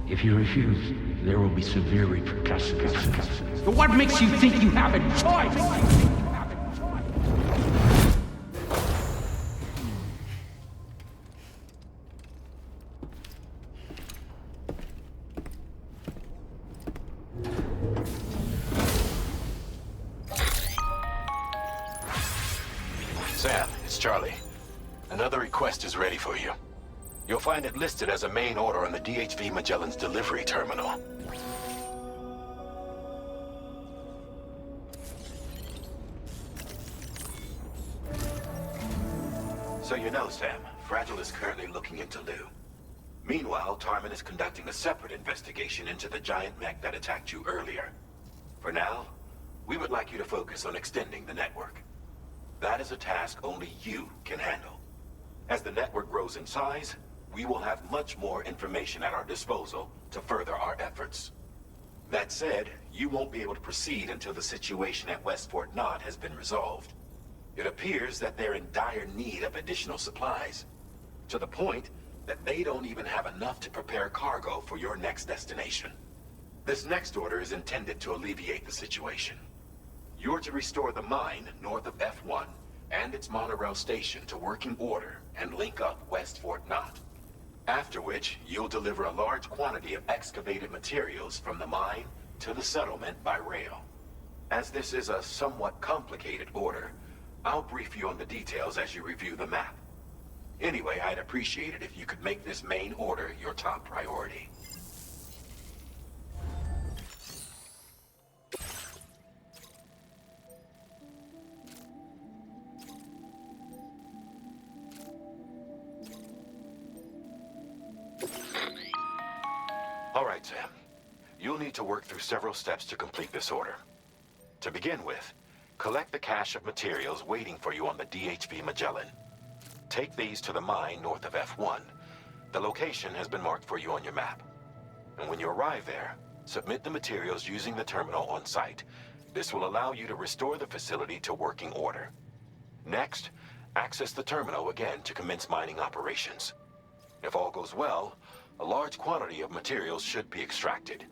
If you refuse, there will be severe repercussions. But what makes you think you have a choice? Sam, it's Charlie. Another request is ready for you. You'll find it listed as a main order on the DHV Magellan's delivery terminal. So you know, Sam, Fragile is currently looking into Lou. Meanwhile, Tarman is conducting a separate investigation into the giant mech that attacked you earlier. For now, we would like you to focus on extending the network. That is a task only you can handle. As the network grows in size, we will have much more information at our disposal to further our efforts. That said, you won't be able to proceed until the situation at West Fort Knott has been resolved. It appears that they're in dire need of additional supplies, to the point that they don't even have enough to prepare cargo for your next destination. This next order is intended to alleviate the situation. You're to restore the mine north of F1 and its monorail station to working order and link up West Fort Knott. After which, you'll deliver a large quantity of excavated materials from the mine to the settlement by rail. As this is a somewhat complicated order, I'll brief you on the details as you review the map. Anyway, I'd appreciate it if you could make this main order your top priority. All right, Sam. You'll need to work through several steps to complete this order. To begin with, collect the cache of materials waiting for you on the DHV Magellan. Take these to the mine north of F1. The location has been marked for you on your map. And when you arrive there, submit the materials using the terminal on site. This will allow you to restore the facility to working order. Next, access the terminal again to commence mining operations. If all goes well, a large quantity of materials should be extracted.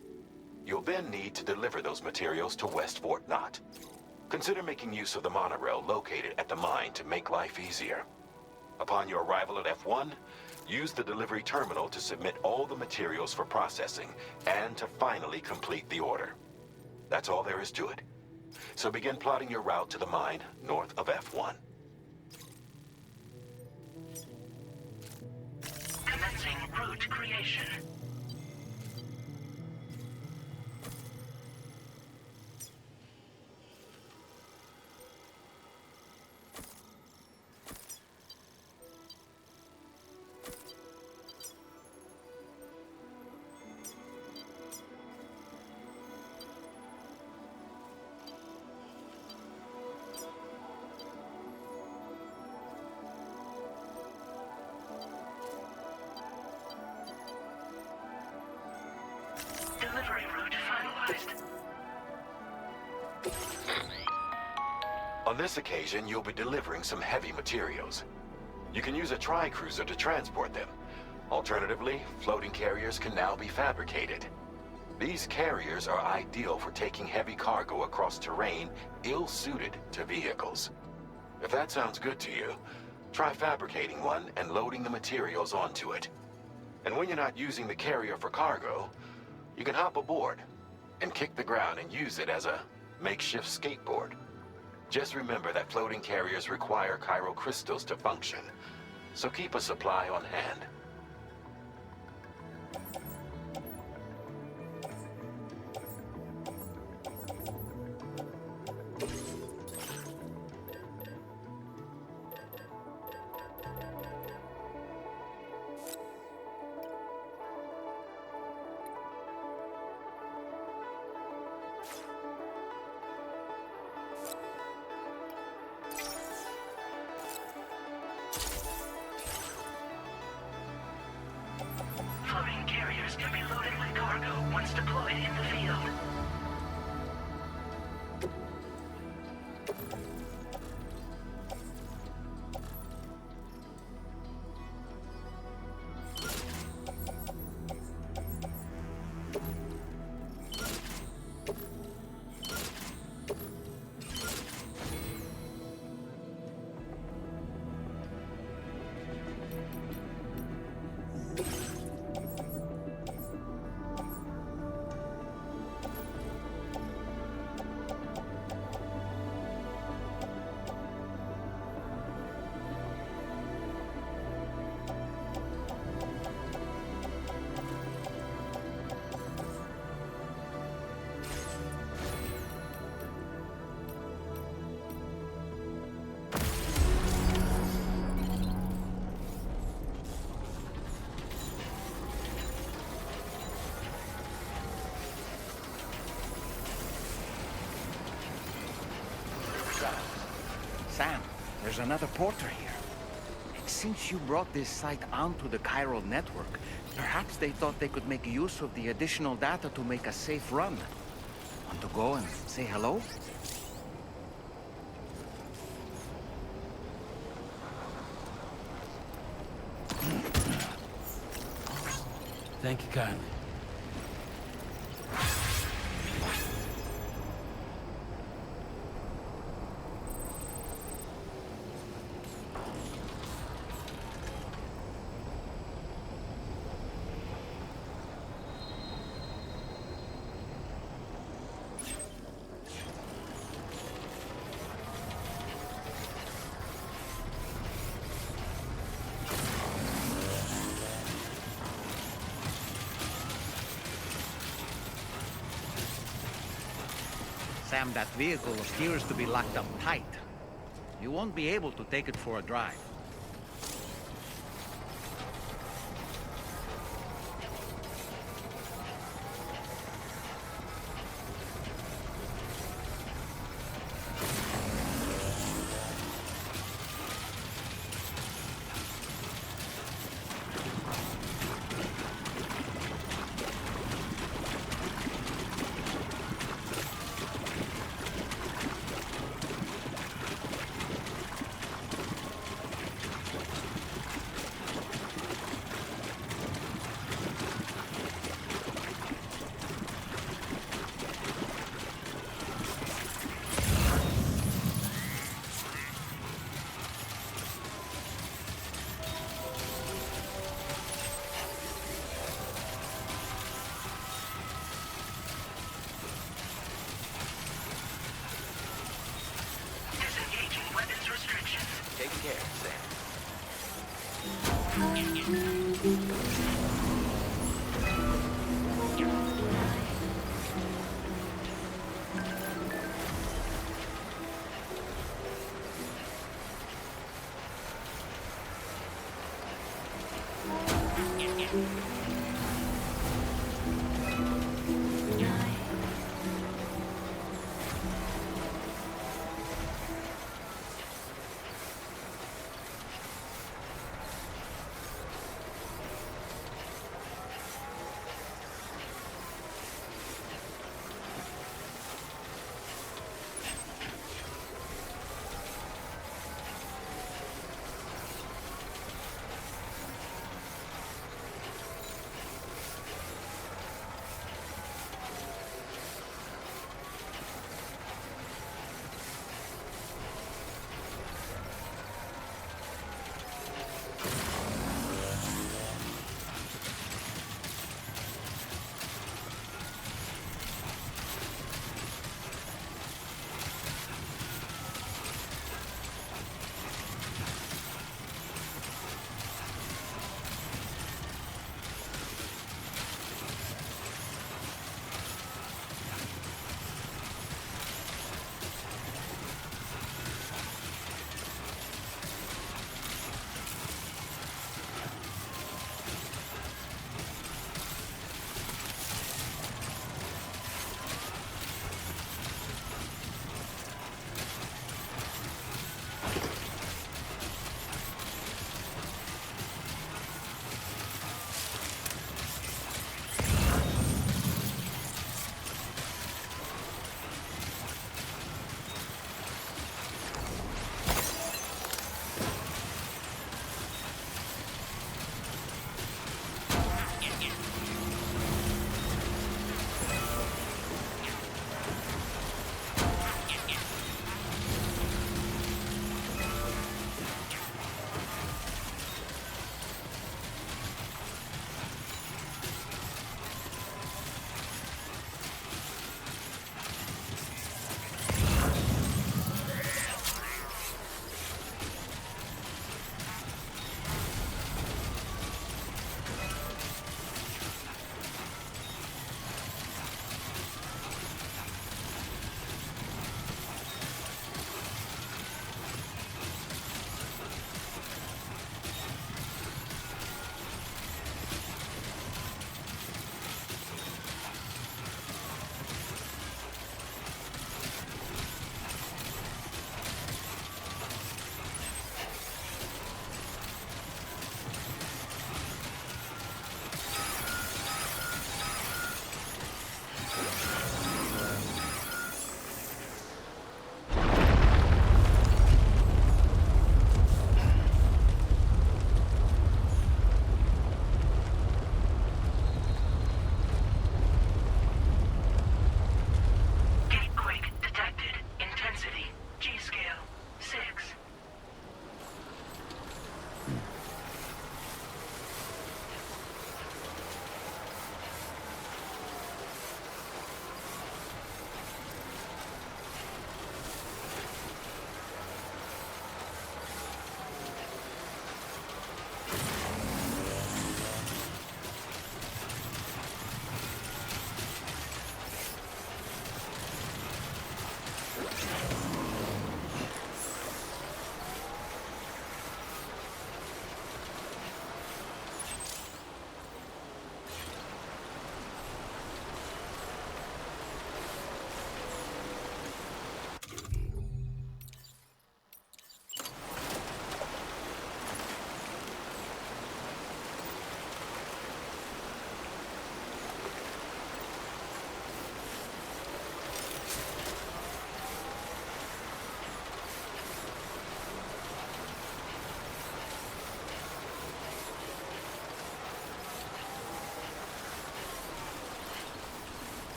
You'll then need to deliver those materials to West Fort Knott. Consider making use of the monorail located at the mine to make life easier. Upon your arrival at F1, use the delivery terminal to submit all the materials for processing and to finally complete the order. That's all there is to it. So begin plotting your route to the mine north of F1. Commencing route creation. Delivery route finalized. On this occasion, you'll be delivering some heavy materials. You can use a tri-cruiser to transport them. Alternatively, floating carriers can now be fabricated. These carriers are ideal for taking heavy cargo across terrain ill-suited to vehicles. If that sounds good to you, try fabricating one and loading the materials onto it. And when you're not using the carrier for cargo, you can hop aboard and kick the ground and use it as a makeshift skateboard. Just remember that floating carriers require chiral crystals to function, so keep a supply on hand. Floating carriers can be loaded with cargo once deployed in the field. there's another porter here. Since you brought this site onto the chiral network, perhaps they thought they could make use of the additional data to make a safe run. Want to go and say hello? Thank you kindly. Sam, that vehicle appears to be locked up tight. You won't be able to take it for a drive.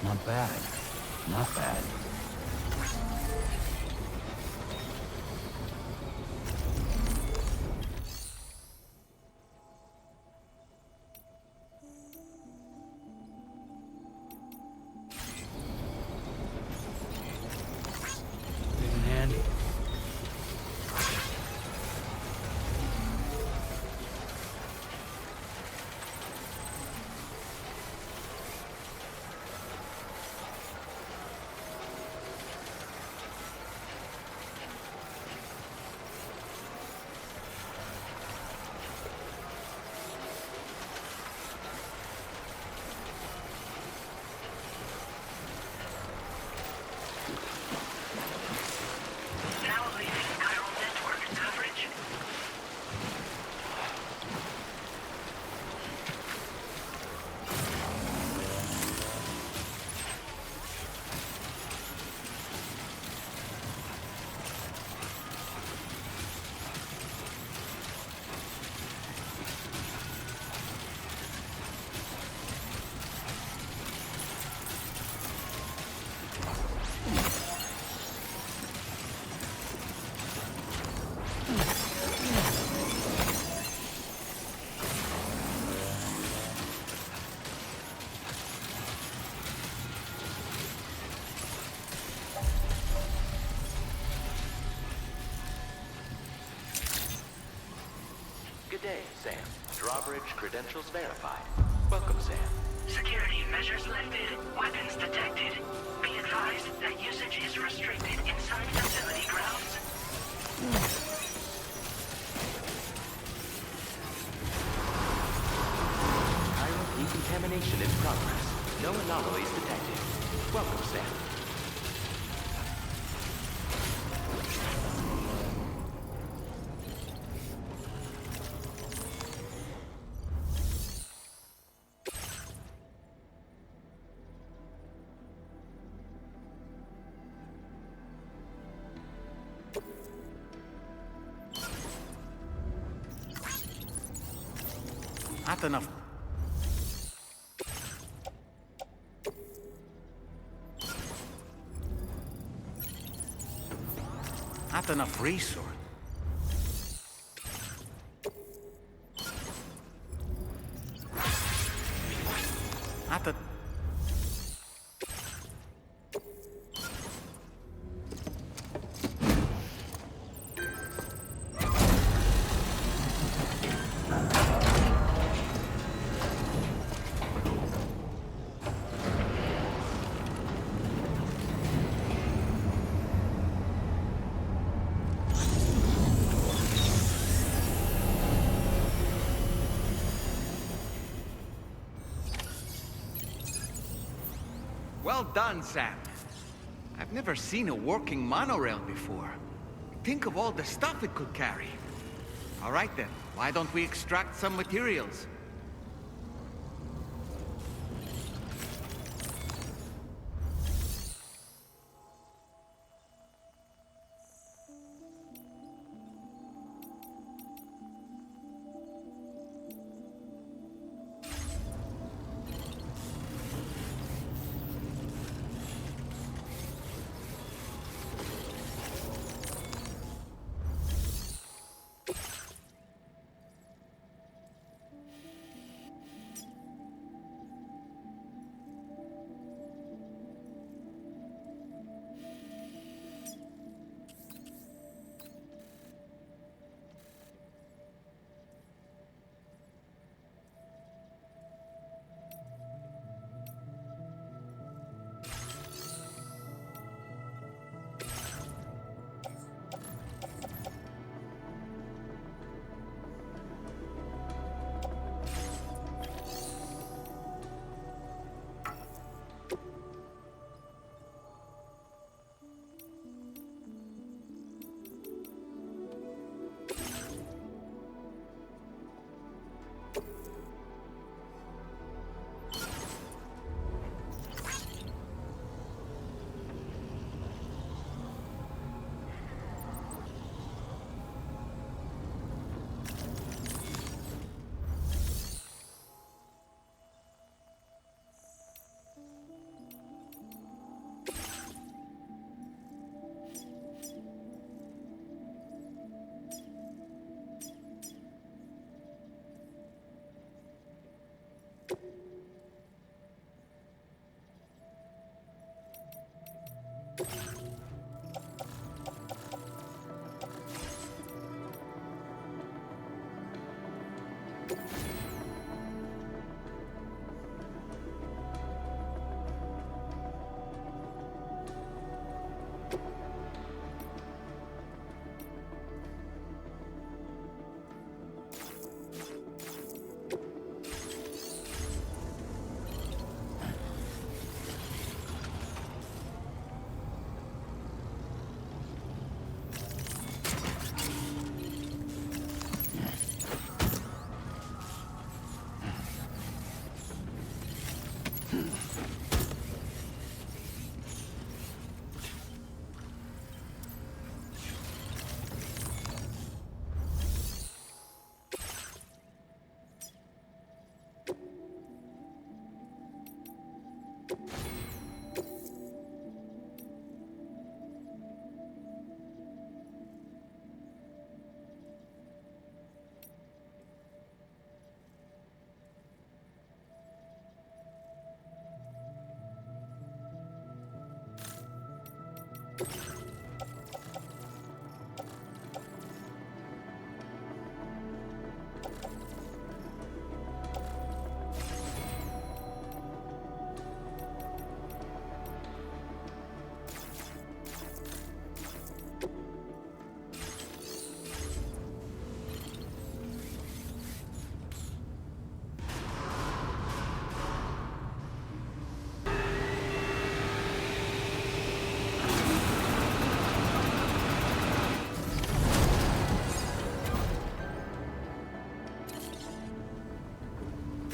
Not bad. Not bad. Big and handy. Now leaving chiral network coverage. Good day, Sam. Drawbridge credentials verified. Welcome, Sam. Security measures lifted. Weapons detected. Be advised that usage is restricted inside facility grounds. Chiral decontamination in progress. No anomalies detected. Welcome, Sam. Not enough. Not enough resource. Not a... Well done, Sam. I've never seen a working monorail before. Think of all the stuff it could carry. All right then, why don't we extract some materials?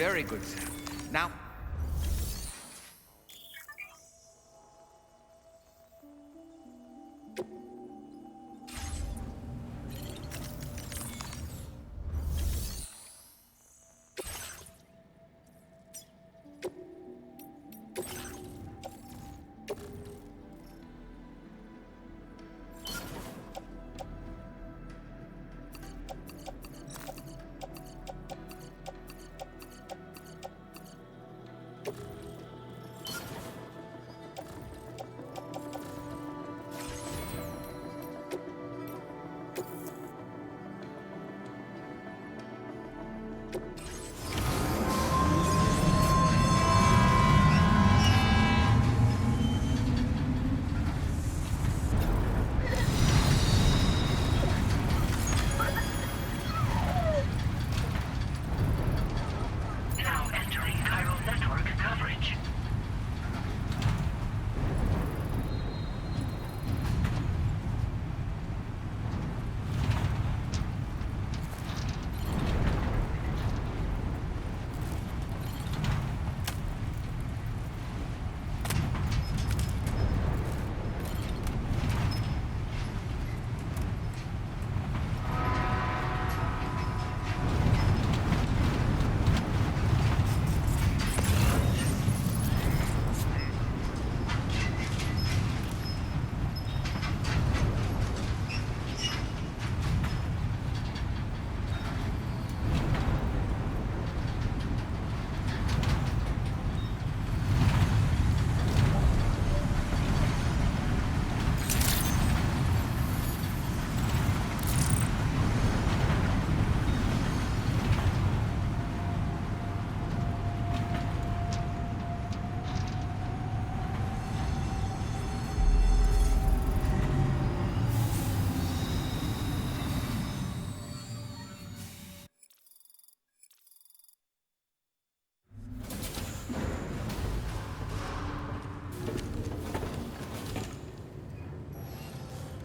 Very good, Sam. Now, Now entering chiral network coverage.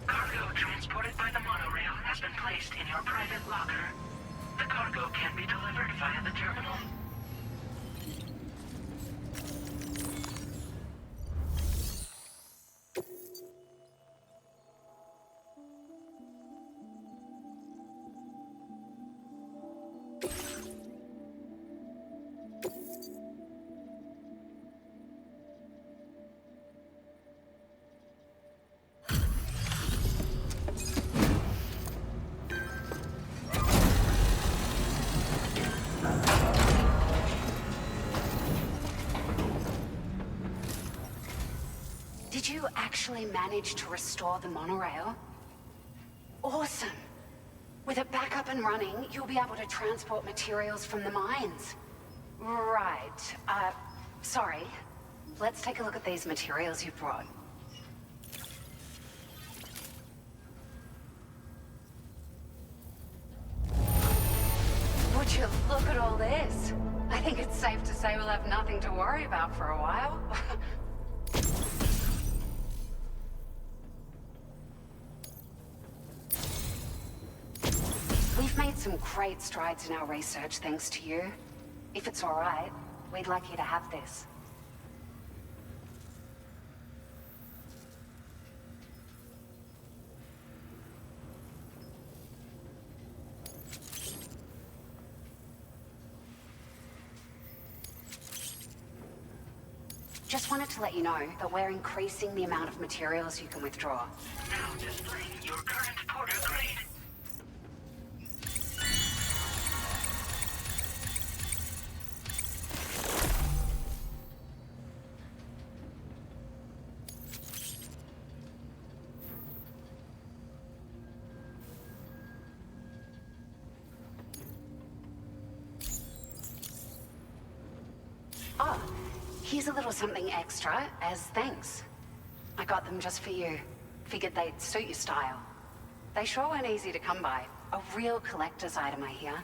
Cargo transported by the monorail has been placed in your private locker. The cargo can be delivered via the terminal. Did you actually manage to restore the monorail? Awesome! With it back up and running, you'll be able to transport materials from the mines. Right. Sorry. Let's take a look at these materials you brought. Would you look at all this? I think it's safe to say we'll have nothing to worry about for a while. We've made some great strides in our research thanks to you. If it's all right, we'd like you to have this. Just wanted to let you know that we're increasing the amount of materials you can withdraw. Now displaying your current porter grade. Oh, here's a little something extra as thanks. I got them just for you. Figured they'd suit your style. They sure weren't easy to come by. A real collector's item, I hear.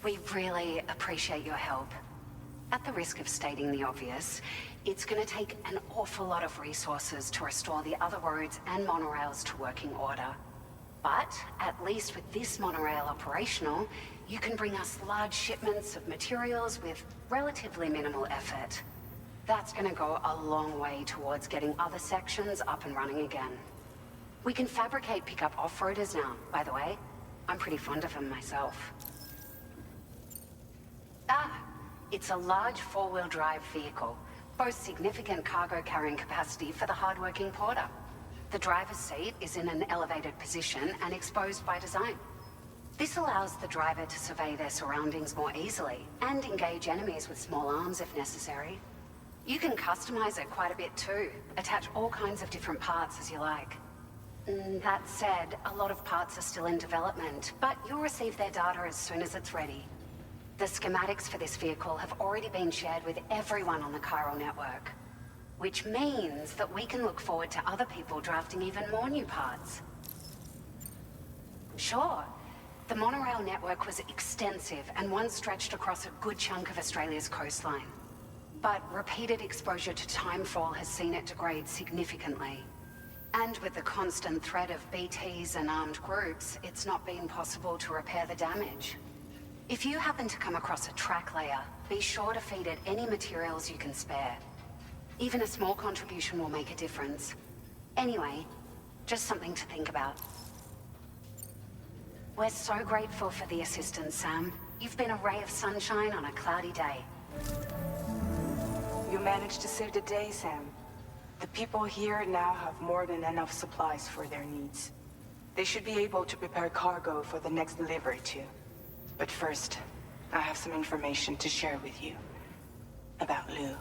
We really appreciate your help. At the risk of stating the obvious, it's going to take an awful lot of resources to restore the other roads and monorails to working order. But at least with this monorail operational, you can bring us large shipments of materials with relatively minimal effort. That's going to go a long way towards getting other sections up and running again. We can fabricate pickup off-roaders now, by the way. I'm pretty fond of them myself. It's a large four-wheel drive vehicle, boasts significant cargo carrying capacity for the hard-working porter. The driver's seat is in an elevated position and exposed by design. This allows the driver to survey their surroundings more easily and engage enemies with small arms if necessary. You can customize it quite a bit too, attach all kinds of different parts as you like. That said, a lot of parts are still in development, but you'll receive their data as soon as it's ready. The schematics for this vehicle have already been shared with everyone on the chiral network, which means that we can look forward to other people drafting even more new parts. Sure, the monorail network was extensive and once stretched across a good chunk of Australia's coastline. But repeated exposure to timefall has seen it degrade significantly. And with the constant threat of BTs and armed groups, it's not been possible to repair the damage. If you happen to come across a track layer, be sure to feed it any materials you can spare. Even a small contribution will make a difference. Anyway, just something to think about. We're so grateful for the assistance, Sam. You've been a ray of sunshine on a cloudy day. You managed to save the day, Sam. The people here now have more than enough supplies for their needs. They should be able to prepare cargo for the next delivery too. But first, I have some information to share with you. About Lou.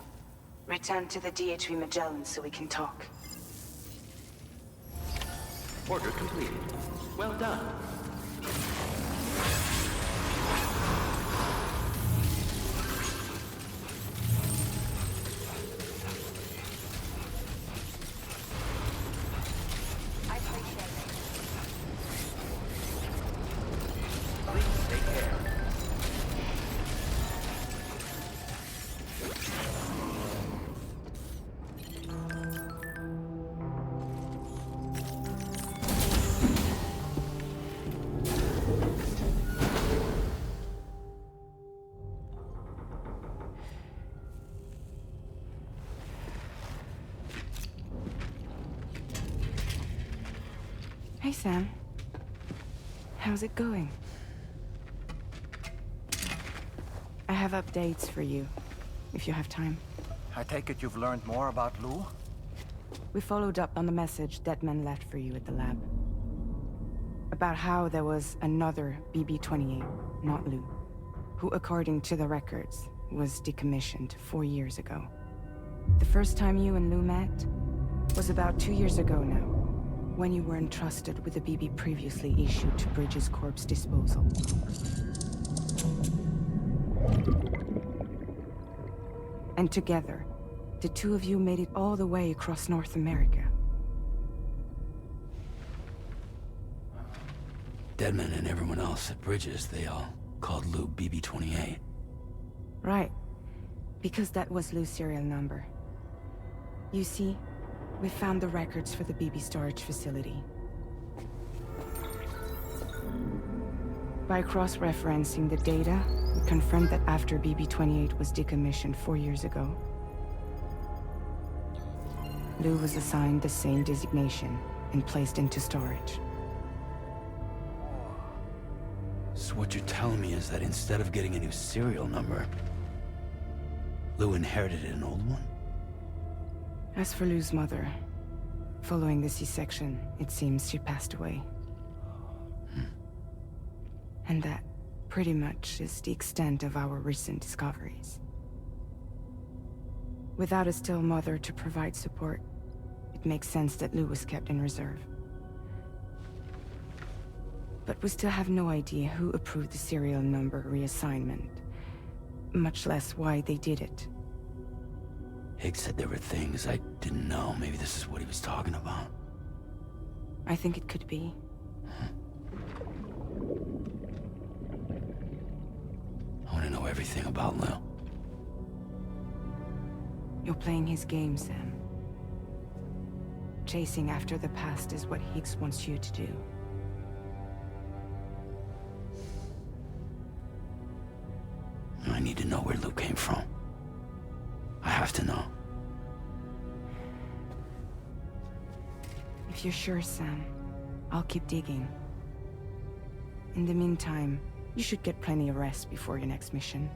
Return to the DHV Magellan so we can talk. Order completed. Well done. I appreciate it. Please take care. Hey, Sam. How's it going? I have updates for you, if you have time. I take it you've learned more about Lou? We followed up on the message Deadman left for you at the lab. About how there was another BB-28, not Lou, who, according to the records, was decommissioned 4 years ago. The first time you and Lou met was about 2 years ago now, when you were entrusted with the BB previously issued to Bridges Corp's disposal. And together, the two of you made it all the way across North America. Deadman and everyone else at Bridges, they all called Lou BB-28. Right. Because that was Lou's serial number. You see, we found the records for the BB storage facility. By cross-referencing the data, we confirmed that after BB-28 was decommissioned 4 years ago, Lou was assigned the same designation and placed into storage. So what you're telling me is that instead of getting a new serial number, Lou inherited an old one? As for Lou's mother, following the C-section, it seems she passed away. And that, pretty much, is the extent of our recent discoveries. Without a still mother to provide support, it makes sense that Lou was kept in reserve. But we still have no idea who approved the serial number reassignment, much less why they did it. Higgs said there were things I didn't know. Maybe this is what he was talking about. I think it could be. everything about Lou. You're playing his game, Sam. Chasing after the past is what Higgs wants you to do. I need to know where Lou came from. I have to know. If you're sure, Sam, I'll keep digging. In the meantime, you should get plenty of rest before your next mission.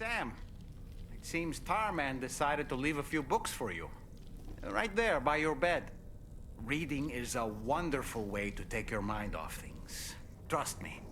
Sam, it seems Tarman decided to leave a few books for you. Right there, by your bed. Reading is a wonderful way to take your mind off things. Trust me.